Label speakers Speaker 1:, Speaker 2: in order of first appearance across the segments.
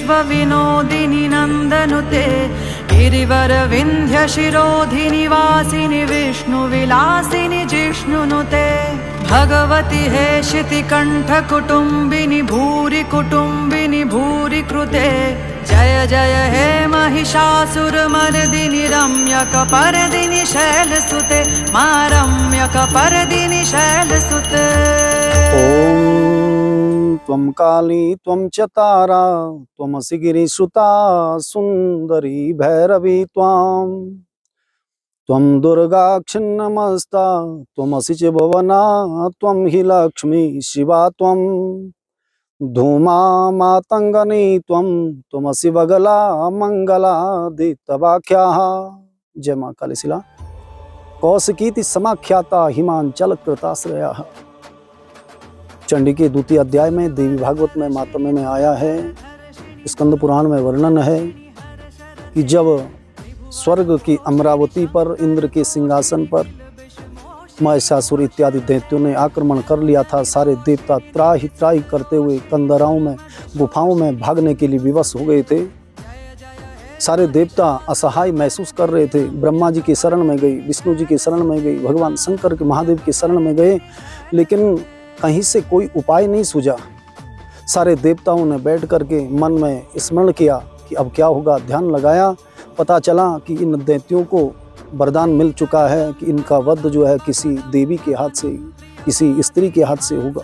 Speaker 1: विश्वविनोदिनि नन्दनुते गिरिवर विन्ध्य शिरोधिनि वासिनि विष्णुविलासिनि जिष्णुनुते भगवति हेशितिकण्ठ कुटुम्बिनि भूरि कुटुम्बिनि भूरि कृते जय जय हे महिषासुरमर्दिनि रम्यकपर्दिनि शैलसुते मा रम्यकपर्दिनि शैलसुते।
Speaker 2: ॐ त्वं काली त्वं च तारा त्वमसि गिरिसुता सुन्दरी भैरवी त्वं दुर्गा छिन्नमस्ता त्वमसि च भुवना त्वं हि लक्ष्मी शिवा त्वं धूमा मातंगनी त्वमसि वगला मंगला दितवाख्याः। जय मां कालीशिला। कौशिकीति समाख्याता हिमांचल कृताश्रयः। चंडी के द्वितीय अध्याय में देवी भागवत में मातम्य में आया है, स्कंद पुराण में वर्णन है कि जब स्वर्ग की अमरावती पर इंद्र के सिंहासन पर महिषासुर इत्यादि दैत्यों ने आक्रमण कर लिया था, सारे देवता त्राही त्राही करते हुए कंदराओं में गुफाओं में भागने के लिए विवश हो गए थे। सारे देवता असहाय महसूस कर रहे थे। ब्रह्मा जी के शरण में गई, विष्णु जी के शरण में गई, भगवान शंकर के महादेव के शरण में गए, लेकिन कहीं से कोई उपाय नहीं सूझा। सारे देवताओं ने बैठ करके मन में स्मरण किया कि अब क्या होगा। ध्यान लगाया, पता चला कि इन दैत्यों को वरदान मिल चुका है कि इनका वध जो है किसी देवी के हाथ से, किसी स्त्री के हाथ से होगा।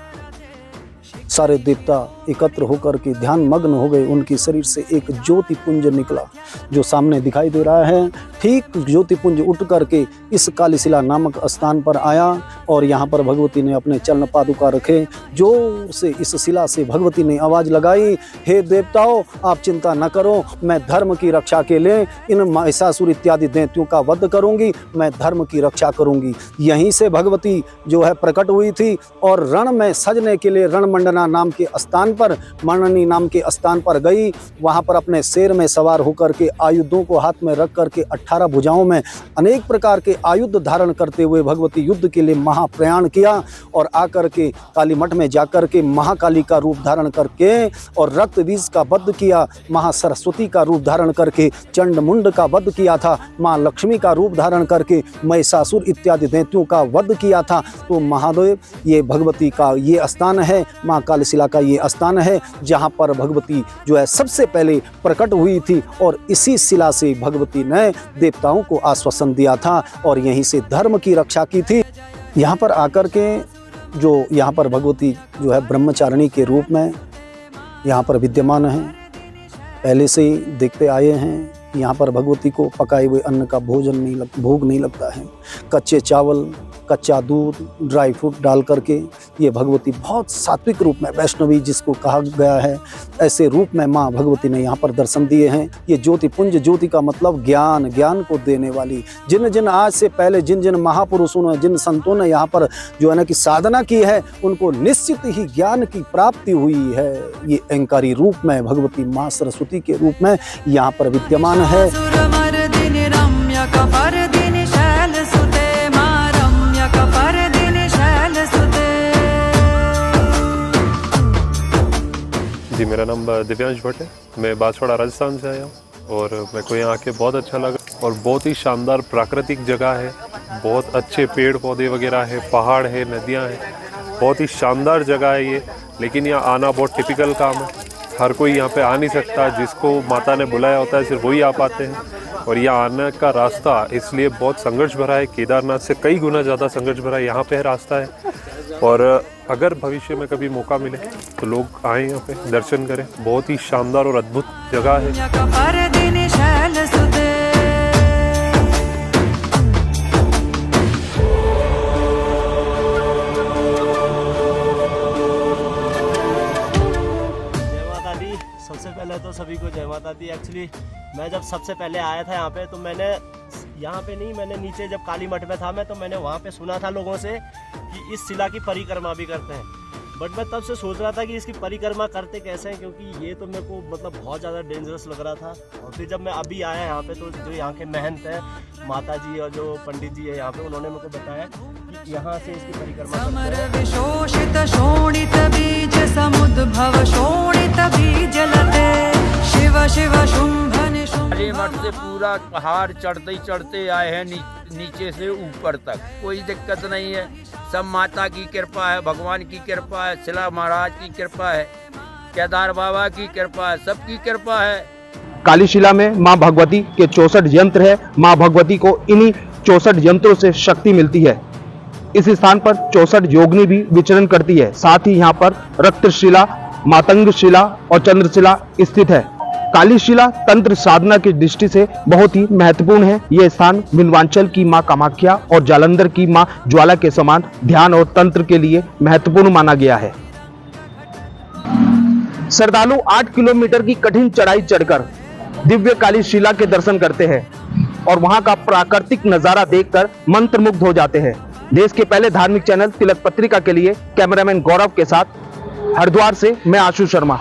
Speaker 2: सारे देवता एकत्र होकर के ध्यान मग्न हो गए। उनके शरीर से एक ज्योति पुंज निकला जो सामने दिखाई दे रहा है। ठीक ज्योति पुंज उठ करके इस कालीशिला नामक स्थान पर आया और यहाँ पर भगवती ने अपने चरण पादुका रखे। जोर से इस शिला से भगवती ने आवाज लगाई, हे देवताओं आप चिंता न करो, मैं धर्म की रक्षा के लिए इन महिषासुर इत्यादि दैत्यों का वध करूंगी, मैं धर्म की रक्षा करूंगी। यहीं से भगवती जो है प्रकट हुई थी और रण में सजने के लिए रणमंडना नाम के स्थान पर, मणनी नाम के स्थान पर गई। वहां पर अपने शेर में सवार होकर के आयुधों को हाथ में रख करके 18 भुजाओं में अनेक प्रकार के आयुध धारण करते हुए भगवती युद्ध के लिए महाप्रयाण किया और आकर के काली मठ में जाकर के महाकाली का रूप धारण करके और रक्त बीज का वध किया, महासरस्वती का रूप धारण करके चंड मुंड का वध किया था, माँ लक्ष्मी का रूप धारण करके महिषासुर इत्यादि दैत्यों का वध किया था। तो महादेव ये भगवती का ये स्थान है, माँ कालीशिला का ये स्थान है जहाँ पर भगवती जो है सबसे पहले प्रकट हुई थी और इसी शिला से भगवती ने देवताओं को आश्वासन दिया था और यहीं से धर्म की रक्षा की थी। यहाँ पर आकर के जो यहाँ पर भगवती जो है ब्रह्मचारिणी के रूप में यहाँ पर विद्यमान है, पहले से ही देखते आए हैं। यहाँ पर भगवती को पकाए हुए अन्न का भोग नहीं लगता है। कच्चे चावल, कच्चा दूध, ड्राई फ्रूट डाल करके ये भगवती बहुत सात्विक रूप में, वैष्णवी जिसको कहा गया है, ऐसे रूप में माँ भगवती ने यहाँ पर दर्शन दिए हैं। ये ज्योति पुंज, ज्योति का मतलब ज्ञान, ज्ञान को देने वाली। जिन जिन आज से पहले जिन जिन महापुरुषों ने, जिन संतों ने यहाँ पर जो है ना कि साधना की है, उनको निश्चित ही ज्ञान की प्राप्ति हुई है। ये अहंकारी रूप में भगवती माँ सरस्वती के रूप में यहाँ पर विद्यमान है।
Speaker 3: जी, मेरा नाम दिव्यांश भट्ट है। मैं बांसवाड़ा राजस्थान से आया हूँ और मेरे को यहाँ आके बहुत अच्छा लगा और बहुत ही शानदार प्राकृतिक जगह है। बहुत अच्छे पेड़ पौधे वगैरह है, पहाड़ है, नदियाँ हैं, बहुत ही शानदार जगह है ये। लेकिन यहाँ आना बहुत टिपिकल काम है, हर कोई यहाँ पे आ नहीं सकता। जिसको माता ने बुलाया होता है सिर्फ वही आ पाते हैं। और यहाँ आने का रास्ता इसलिए बहुत संघर्ष भरा है, केदारनाथ से कई गुना ज़्यादा संघर्ष भरा यहाँ पे रास्ता है। और अगर भविष्य में कभी मौका मिले तो लोग आए यहाँ पे दर्शन करें। बहुत ही शानदार और अद्भुत जगह है।
Speaker 4: सबसे पहले तो सभी को जय माता दी। एक्चुअली मैं जब सबसे पहले आया था यहाँ पे तो मैंने यहाँ पे नहीं, मैंने नीचे जब काली मठ में था मैं, तो मैंने वहाँ पे सुना था लोगों से कि इस शिला की परिक्रमा भी करते हैं। बट मैं तब से सोच रहा था कि इसकी परिक्रमा करते कैसे हैं, क्योंकि ये तो मेरे को मतलब बहुत ज़्यादा डेंजरस लग रहा था। और फिर जब मैं अभी आया यहाँ पे तो जो यहाँ के महंत हैं, माता जी और जो पंडित जी है यहाँ पे, उन्होंने मेरे को बताया कि यहाँ से इसकी परिक्रमा करते हैं।
Speaker 1: शिव शुंभ निशुंभ।
Speaker 5: काली मठ से पूरा पहाड़ चढ़ते ही चढ़ते आए हैं नीचे से ऊपर तक, कोई दिक्कत नहीं है। सब माता की कृपा है, भगवान की कृपा है, शिला महाराज की कृपा है, केदार बाबा की कृपा है, सबकी कृपा है।
Speaker 6: कालीशिला में मां भगवती के 64 यंत्र है। मां भगवती को इन्हीं 64 यंत्रों से शक्ति मिलती है। इस स्थान पर 64 योगिनी भी विचरण करती है। साथ ही यहाँ पर रक्तशिला, मातंगशिला और चंद्रशिला स्थित है। कालीशिला तंत्र साधना की दृष्टि से बहुत ही महत्वपूर्ण है। यह स्थान विंध्याचल की मां कामाख्या और जालंधर की मां ज्वाला के समान ध्यान और तंत्र के लिए महत्वपूर्ण माना गया है। श्रद्धालु 8 किलोमीटर की कठिन चढ़ाई चढ़कर दिव्य कालीशिला के दर्शन करते हैं और वहां का प्राकृतिक नजारा देखकर मंत्रमुग्ध हो जाते हैं। देश के पहले धार्मिक चैनल तिलक पत्रिका के लिए कैमरामैन गौरव के साथ हरिद्वार से मैं आशु शर्मा।